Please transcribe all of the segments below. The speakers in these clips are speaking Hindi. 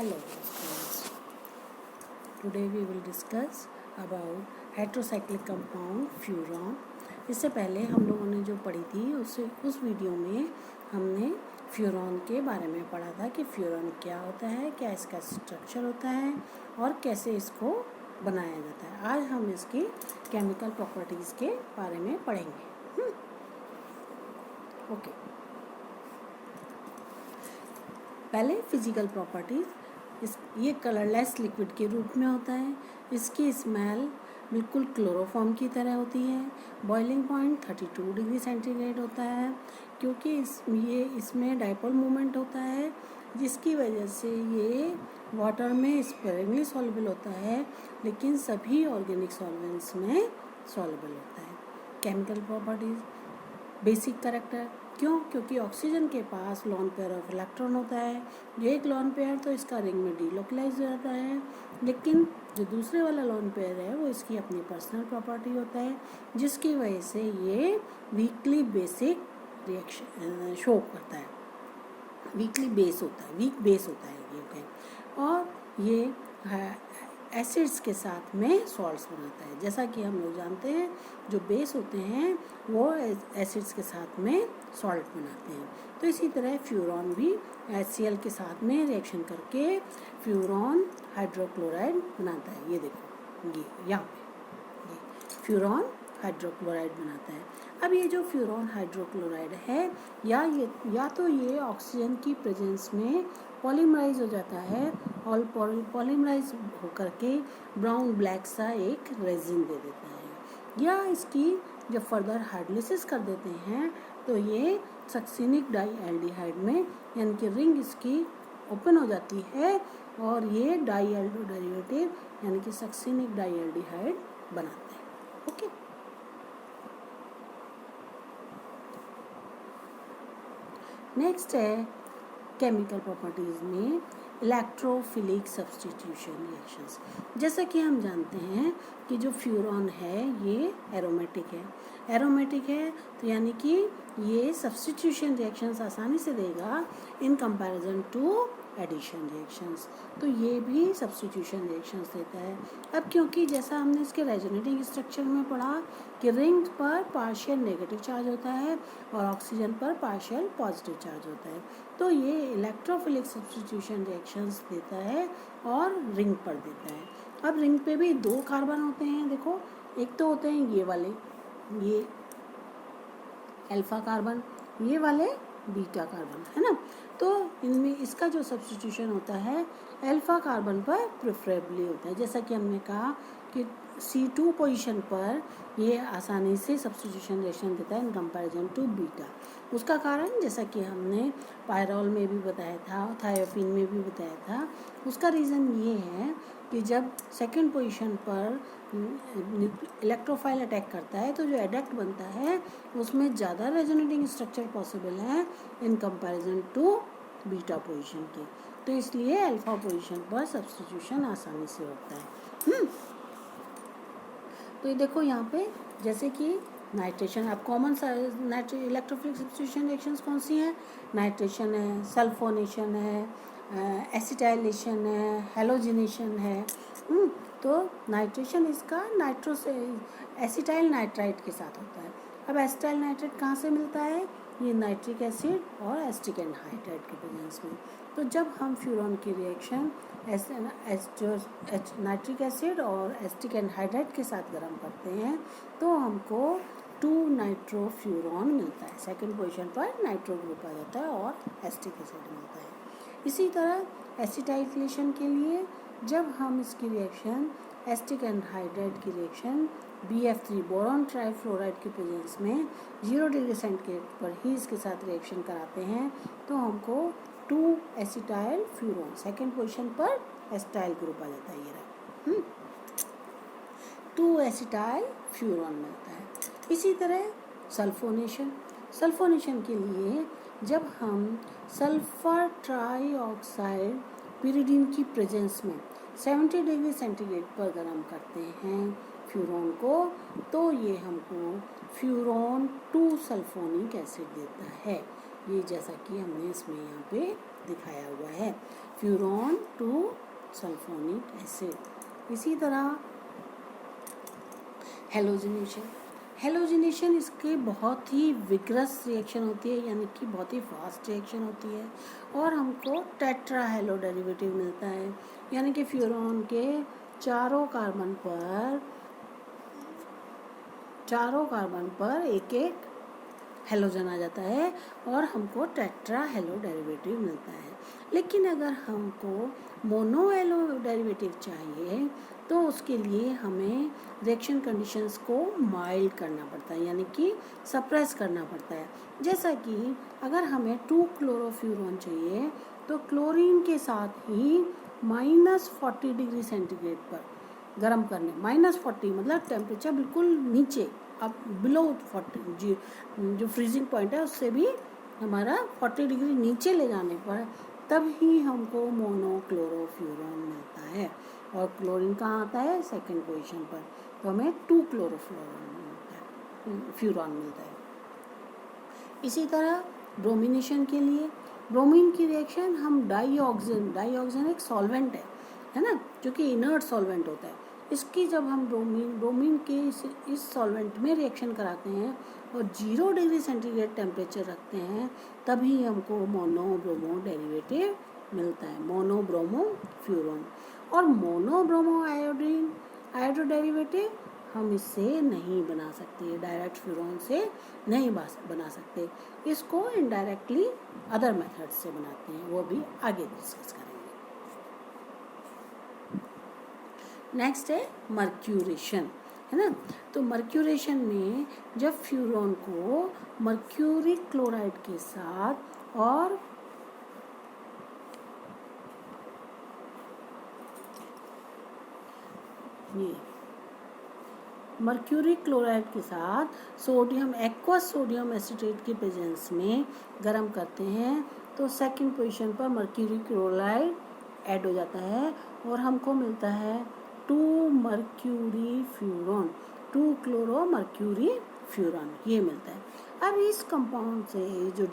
Hello friends. Today we will discuss about heterocyclic compound furan. इससे पहले हम लोगों ने जो पढ़ी थी उस वीडियो में हमने फ्यूरॉन के बारे में पढ़ा था कि फ्यूरॉन क्या होता है, क्या इसका स्ट्रक्चर होता है और कैसे इसको बनाया जाता है. आज हम इसकी केमिकल प्रॉपर्टीज़ के बारे में पढ़ेंगे. ओके. पहले फिजिकल प्रॉपर्टीज़. ये कलरलेस लिक्विड के रूप में होता है. इसकी स्मेल बिल्कुल क्लोरोफॉर्म की तरह होती है. बॉइलिंग पॉइंट 32 डिग्री सेंटीग्रेड होता है क्योंकि इसमें डाइपोल मूवमेंट होता है, जिसकी वजह से ये वाटर में स्पेरिंगली सॉल्युबल होता है, लेकिन सभी ऑर्गेनिक सॉल्वेंट्स में सॉल्युबल होता है. Chemical properties. Basic character. क्यों? क्योंकि ऑक्सीजन के पास लॉन पेयर ऑफ इलेक्ट्रॉन होता है. ये एक लॉन पेयर तो इसका रिंग में डीलोकलाइज हो जाता है, लेकिन जो दूसरे वाला लॉन पेयर है वो इसकी अपनी पर्सनल प्रॉपर्टी होता है, जिसकी वजह से ये वीकली बेसिक रिएक्शन शो करता है. वीकली बेस होता है, वीक बेस होता है ये. और ये एसिड्स के साथ में सॉल्ट्स बनाता है. जैसा कि हम लोग जानते हैं जो बेस होते हैं वो एसिड्स के साथ में सॉल्ट बनाते हैं. तो इसी तरह फ्यूरॉन भी HCl के साथ में रिएक्शन करके फ्यूरॉन हाइड्रोक्लोराइड बनाता है. ये देखो, ये यहाँ पे फ्यूरॉन हाइड्रोक्लोराइड बनाता है. अब ये जो फ्यूरॉन हाइड्रोक्लोराइड है या तो ये ऑक्सीजन की प्रेजेंस में पॉलीमराइज हो जाता है और पॉलीमराइज होकर के ब्राउन ब्लैक सा एक रेजिन दे देता है, या इसकी जब फर्दर हाइड्रोलिसिस कर देते हैं तो ये सक्सिनिक डाईएल्डिहाइड में, यानी कि रिंग इसकी ओपन हो जाती है और ये डाईएल्डो डेरिवेटिव यानी कि सक्सिनिक डाईएल्डिहाइड बनाते हैं. ओके. नेक्स्ट है केमिकल प्रॉपर्टीज़ में इलेक्ट्रोफिलिक सब्स्टिट्यूशन रिएक्शंस. जैसा कि हम जानते हैं कि जो फ्यूरॉन है ये एरोमेटिक है. एरोमेटिक है तो यानी कि ये सब्स्टिट्यूशन रिएक्शंस आसानी से देगा in comparison to addition reactions. तो ये भी सब्स्टिट्यूशन रिएक्शंस देता है. अब क्योंकि जैसा हमने इसके रेजोनेटिंग स्ट्रक्चर में पढ़ा कि रिंग पर पार्शियल नेगेटिव चार्ज होता है और ऑक्सीजन पर पार्शियल पॉजिटिव चार्ज होता है, तो ये इलेक्ट्रोफिलिक सब्स्टिट्यूशन रिएक्शंस देता है और रिंग पर देता है. अब रिंग पे भी 2 कार्बन होते हैं. देखो, एक तो होते हैं ये वाले, ये अल्फा कार्बन, ये वाले बीटा कार्बन, है ना. तो इनमें इसका जो सब्स्टिट्यूशन होता है अल्फा कार्बन पर प्रेफरेबली होता है. जैसा कि हमने कहा कि C2 पोजीशन पर ये आसानी से सब्स्टिट्यूशन रिएक्शन देता है इन कंपैरिजन टू बीटा. उसका कारण जैसा कि हमने पायरॉल में भी बताया था, थायोपीन में भी बताया था. उसका रीज़न ये है कि जब सेकंड पोजीशन पर इलेक्ट्रोफाइल अटैक करता है तो जो एडक्ट बनता है उसमें ज़्यादा रेजोनेटिंग स्ट्रक्चर पॉसिबल है in comparison to beta position के. तो इसलिए अल्फा पोजीशन पर सब्स्टिट्यूशन आसानी से होता है. तो ये देखो यहाँ पे जैसे कि नाइट्रेशन. अब कॉमन इलेक्ट्रोफिलिक सब्स्टिट्यूशन रिएक्शंस कौन सी हैं? नाइट्रेशन है, सल्फोनेशन है, एसिटाइलेशन है, हेलोजिनेशन है. तो नाइट्रेशन इसका नाइट्रो से एसिटाइल नाइट्राइट के साथ होता है. अब एसिटाइल नाइट्राइट कहाँ से मिलता है? ये नाइट्रिक एसिड और एसिटिक एनहाइड्राइड के प्रेजेंस में. तो जब हम फ्यूरॉन की रिएक्शन नाइट्रिक एसिड और एसिटिक एनहाइड्राइड के साथ गर्म करते हैं तो हमको 2 नाइट्रोफ्यूरॉन मिलता है. सेकंड पोजीशन पर नाइट्रो ग्रुप आ जाता है और एसिटिक एसिड मिलता है. इसी तरह एसिटाइलेशन के लिए जब हम इसकी रिएक्शन एसिटिक एनहाइड्राइड की रिएक्शन BF3 बोरॉन ट्राइफ्लोराइड के प्रेजेंस में 0 डिग्री सेंटीग्रेड पर ही इसके साथ रिएक्शन कराते हैं तो हमको 2 एसिटाइल फ्यूरॉन, सेकेंड पोजीशन पर एसिटाइल ग्रुप आ जाता है. ये रहा 2 एसिटाइल फ्यूरॉन मिलता है. इसी तरह सल्फोनेशन के लिए जब हम सल्फर ट्राईऑक्साइड पिरिडीन की प्रेजेंस में 70 डिग्री सेंटीग्रेड पर गर्म करते हैं फ्यूरॉन को, तो ये हमको फ्यूरॉन 2 सल्फोनिक एसिड देता है। ये जैसा कि हमने इसमें यहाँ पे दिखाया हुआ है, फ्यूरॉन 2 सल्फोनिक एसिड। इसी तरह हेलोजिनेशन, हेलोजिनेशन इसके बहुत ही विग्रस रिएक्शन होती है, यानी कि बहुत ही फास्ट रिएक्शन होती है, और हमको टेट्रा हेलो डेरिवेटिव मिलता है, यानी कि फ्यूरॉन के चारों कार्बन पर एक एक हेलोजन आ जाता है और हमको टेट्रा हेलो डेरिवेटिव मिलता है। लेकिन अगर हमको मोनो हेलो डेरिवेटिव चाहिए तो उसके लिए हमें रिएक्शन कंडीशंस को माइल्ड करना पड़ता है, यानी कि सप्रेस करना पड़ता है। जैसा कि अगर हमें 2 क्लोरोफ्यूरॉन चाहिए तो क्लोरीन के साथ ही -40 डिग्री सेंटीग्रेड पर गर्म करने, -40 मतलब टेम्परेचर बिल्कुल नीचे, अब बिलो 40 जो फ्रीजिंग पॉइंट है उससे भी हमारा 40 डिग्री नीचे ले जाने पर तब ही हमको मोनोक्लोरोफ्यूरॉन मिलता है। और क्लोरीन कहाँ आता है? सेकंड पोजीशन पर, तो हमें 2 क्लोरोफ्यूरॉन मिलता है। इसी तरह ब्रोमिनेशन के लिए, ब्रोमीन की रिएक्शन हम डाईऑक्सिन एक सॉल्वेंट है ना, जो कि इनर्ट सॉल्वेंट होता है। इसकी जब हम ब्रोमीन के इस सॉल्वेंट में रिएक्शन कराते हैं और 0 डिग्री सेंटीग्रेड टेम्परेचर रखते हैं, तभी हमको मोनोब्रोमो डेरिवेटिव मिलता है, मोनोब्रोमो फ्यूरॉन। और मोनोब्रोमो आयोडो डेरिवेटिव हम इससे नहीं बना सकते, डायरेक्ट फ्यूरॉन से नहीं बना सकते, इसको इनडायरेक्टली अदर मेथड से बनाते हैं, वो भी आगे डिस्कस करेंगे। नेक्स्ट है मर्क्यूरेशन, है ना। तो मर्क्यूरेशन में जब फ्यूरॉन को मर्क्यूरी क्लोराइड के साथ और ये मर्क्यूरी क्लोराइड के साथ सोडियम एक्वस सोडियम एसीटेट की प्रेजेंस में गर्म करते हैं तो सेकंड पोजीशन पर मर्क्यूरी क्लोराइड ऐड हो जाता है और हमको मिलता है 2 mercury furan, 2 chloro mercury furan, ये मिलता है। अब इस कंपाउंड से जो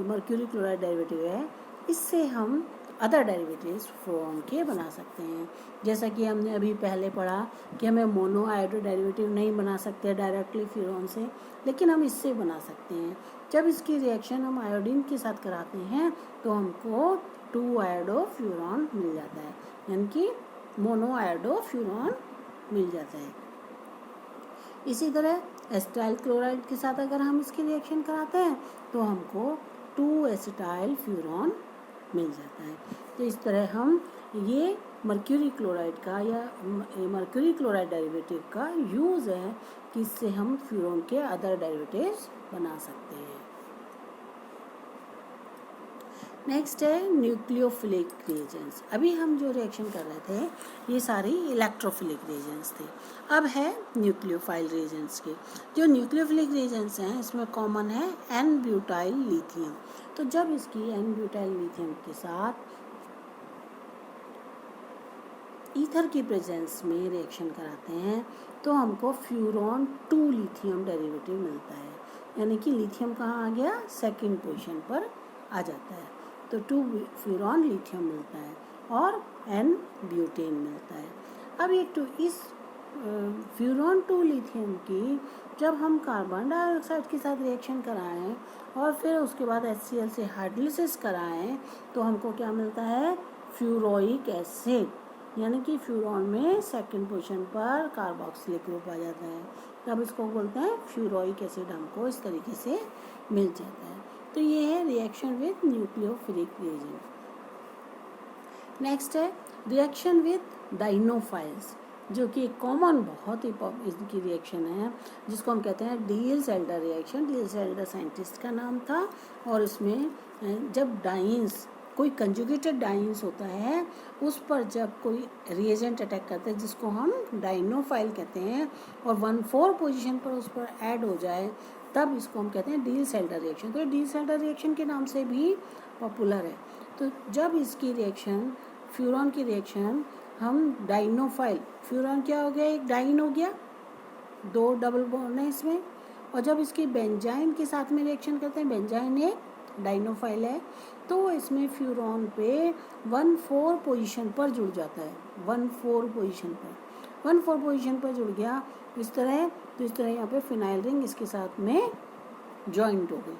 मर्क्यूरी क्लोराइड डेरिवेटिव है, इससे हम अदर डेरिवेटिव्स फ्यूरॉन के बना सकते हैं। जैसा कि हमने अभी पहले पढ़ा कि हमें मोनो आयोडो डेरिवेटिव नहीं बना सकते डायरेक्टली फ्यूरॉन से, लेकिन हम इससे बना सकते हैं। जब इसकी रिएक्शन हम आयोडीन के साथ कराते हैं तो हमको 2 आयोडो फ्यूरॉन मिल जाता है, यानी कि मोनो आयोडो फ्यूरॉन मिल जाता है। इसी तरह एसिटाइल क्लोराइड के साथ अगर हम इसकी रिएक्शन कराते हैं तो हमको 2 एसिटाइल फ्यूरॉन मिल जाता है। तो इस तरह हम ये मर्क्यूरी क्लोराइड का या मर्क्यूरी क्लोराइड डेरिवेटिव का यूज़ है कि इससे हम फ्यूरॉन के अदर डेरिवेटिव्स बना सकते हैं। नेक्स्ट है न्यूक्लियोफिलिक रिएजेंट्स। अभी हम जो रिएक्शन कर रहे थे ये सारी इलेक्ट्रोफिलिक रिएजेंट्स थे। अब है न्यूक्लियोफाइल रिएजेंट्स के। जो न्यूक्लियोफिलिक रिएजेंट्स हैं इसमें कॉमन है N-ब्यूटाइल लिथियम। तो जब इसकी N-ब्यूटाइल लिथियम के साथ ईथर की प्रेजेंस में रिएक्शन कराते हैं तो हमको फ्यूरॉन 2 लिथियम डेरिवेटिव मिलता है, यानी कि लिथियम कहाँ आ गया? सेकंड पोजीशन पर आ जाता है। तो 2 फ्यूरॉन लिथियम मिलता है और N ब्यूटेन मिलता है। अब एक तो इस फ्यूरॉन 2 लिथियम की जब हम कार्बन डाइऑक्साइड के साथ रिएक्शन कराएं और फिर उसके बाद HCl से हाइड्रोलिसिस कराएं तो हमको क्या मिलता है? फ्यूरोइक एसिड, यानी कि फ्यूरॉन में सेकंड पोजीशन पर कार्बोक्सिलिक ग्रुप आ जाता है, तब इसको बोलते हैं फ्यूरोइक एसिड, हमको इस तरीके से मिल जाता है। तो ये है reaction with nucleophilic reagent. Next है रिएक्शन विद डाइनोफाइल्स, जो कि एक कॉमन बहुत ही इनकी रिएक्शन है, जिसको हम कहते हैं डियल्स-एल्डर रिएक्शन। डियल्स-एल्डर साइंटिस्ट का नाम था और इसमें जब डाइन्स कोई कंजुगेटेड डाइन्स होता है उस पर जब कोई रिएजेंट अटैक करता है जिसको हम डाइनोफाइल कहते हैं और 1,4 पोजीशन पर उस पर ऐड हो जाए तब इसको हम कहते हैं डियल्स-एल्डर रिएक्शन। तो डियल्स-एल्डर रिएक्शन के नाम से भी पॉपुलर है। तो जब इसकी रिएक्शन फ्यूरॉन की रिएक्शन हम डाइनोफाइल, फ्यूरॉन क्या हो गया? एक डाइन हो गया, 2 डबल बॉन्ड है इसमें। और जब इसकी बेंजाइन के साथ में रिएक्शन करते हैं, बेंजाइन एक डाइनोफाइल है, तो इसमें फ्यूरॉन पे 1,4 पोजीशन पर जुड़ जाता है, 1,4 पोजीशन पर, 1,4 पोजीशन पर जुड़ गया इस तरह। तो इस तरह यहाँ पे फिनाइल रिंग इसके साथ में जॉइंट हो गई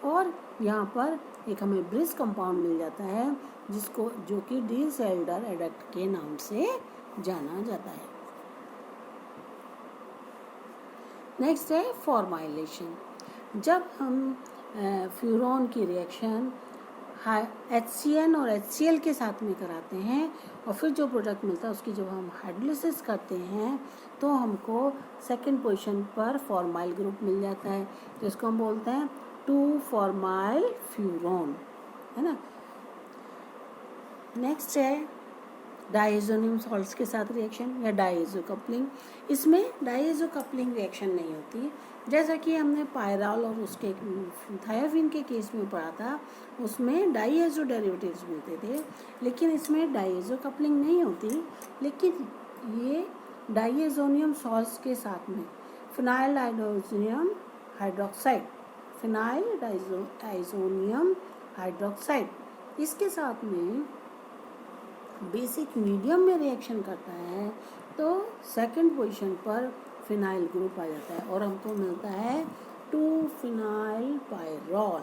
और यहाँ पर एक हमें ब्रिज कंपाउंड मिल जाता है जिसको जो कि डी सेल्डर एडक्ट के नाम से जाना जाता है। नेक्स्ट है फॉर्माइलेशन। जब हम फ्यूरॉन की रिएक्शन HCN और HCl के साथ में कराते हैं और फिर जो प्रोडक्ट मिलता है उसकी जब हम हाइड्रोलिसिस करते हैं तो हमको सेकंड पोजीशन पर फॉर्माइल ग्रुप मिल जाता है, तो इसको हम बोलते हैं 2 फॉर्माइल फ्यूरॉन, है ना। नेक्स्ट है डाइएज़ोनियम सॉल्ट्स के साथ रिएक्शन या डाइएज़ो कपलिंग। इसमें डाइएज़ो कपलिंग रिएक्शन नहीं होती, जैसा कि हमने पायरॉल और उसके थायोफिन के केस में पढ़ा था, उसमें डाइएज़ो डेरिवेटिव्स मिलते थे, लेकिन इसमें डाइएज़ो कपलिंग नहीं होती। लेकिन ये डाइएज़ोनियम सॉल्ट्स के साथ में फिनाइल डाइज़ोनियम हाइड्रोक्साइड, फिनाइल डाइज़ोनियम हाइड्रोक्साइड, इसके साथ में बेसिक मीडियम में रिएक्शन करता है तो सेकंड पोजीशन पर फिनाइल ग्रुप आ जाता है और हमको मिलता है 2 फिनाइल पायरॉल,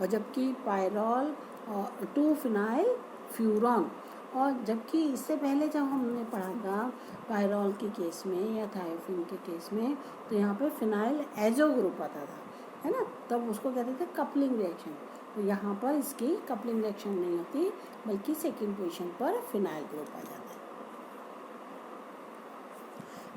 और जबकि पायरॉल और 2 फिनाइल फ्यूरॉन। और जबकि इससे पहले जब हमने पढ़ा था पायरॉल के केस में या थायोफिन के केस में, तो यहाँ पे फिनाइल एजो ग्रुप आता था, है ना, तब उसको कहते थे कपलिंग रिएक्शन। तो यहाँ पर इसकी कपलिंग रिएक्शन नहीं होती, बल्कि सेकेंड पोजीशन पर फिनाइल ग्रुप आ जाता है।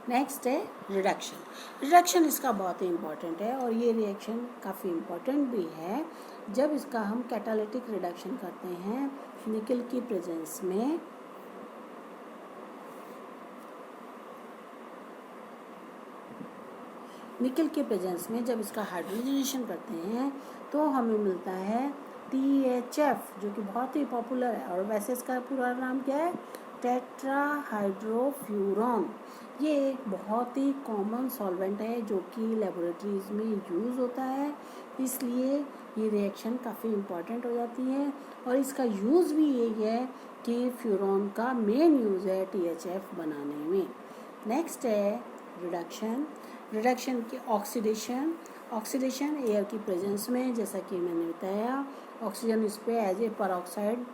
नेक्स्ट है रिडक्शन। रिडक्शन इसका बहुत ही इम्पॉर्टेंट है और ये रिएक्शन काफ़ी इम्पॉर्टेंट भी है जब इसका हम कैटालिटिक रिडक्शन करते हैं निकल की प्रेजेंस में। निकल के प्रेजेंस में जब इसका हाइड्रोजनेशन करते हैं तो हमें मिलता है THF, जो कि बहुत ही पॉपुलर है। और वैसे इसका पूरा नाम क्या है? टेट्राहाइड्रोफ्यूरॉन। ये एक बहुत ही कॉमन सॉल्वेंट है जो कि लेबोरेटरीज में यूज़ होता है, इसलिए ये रिएक्शन काफ़ी इम्पॉर्टेंट हो जाती है। और इसका यूज़ भी यही है कि फ्यूरॉन का मेन यूज़ है THF बनाने में। नेक्स्ट है रिडक्शन। रिडक्शन की ऑक्सीडेशन। ऑक्सीडेशन एयर की प्रेजेंस में, जैसा कि मैंने बताया, ऑक्सीजन इस पे एज ए परऑक्साइड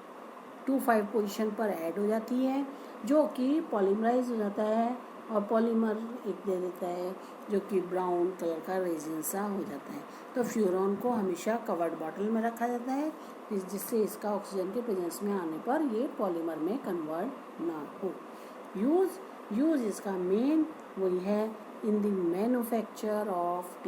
2,5 पोजीशन पर ऐड हो जाती है जो कि पॉलीमराइज हो जाता है और पॉलीमर एक दे देता है जो कि ब्राउन कलर का रेजिन सा हो जाता है। तो फ्यूरॉन को हमेशा कवर्ड बॉटल में रखा जाता है जिससे इसका ऑक्सीजन के प्रेजेंस में आने पर ये पॉलीमर में कन्वर्ट ना हो। यूज़ इसका मेन वही है in the manufacture of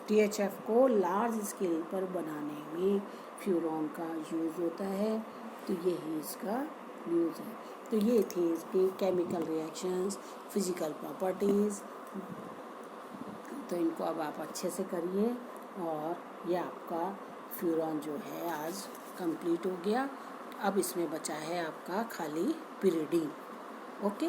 THF को लार्ज स्केल पर बनाने में फ्यूरॉन का यूज़ होता है, तो यही इसका यूज़ है। तो ये थी इसकी केमिकल रिएक्शंस, फिजिकल प्रॉपर्टीज़। तो इनको अब आप अच्छे से करिए और ये आपका फ्यूरॉन जो है आज कंप्लीट हो गया। अब इसमें बचा है आपका खाली पिरिडीन। ओके।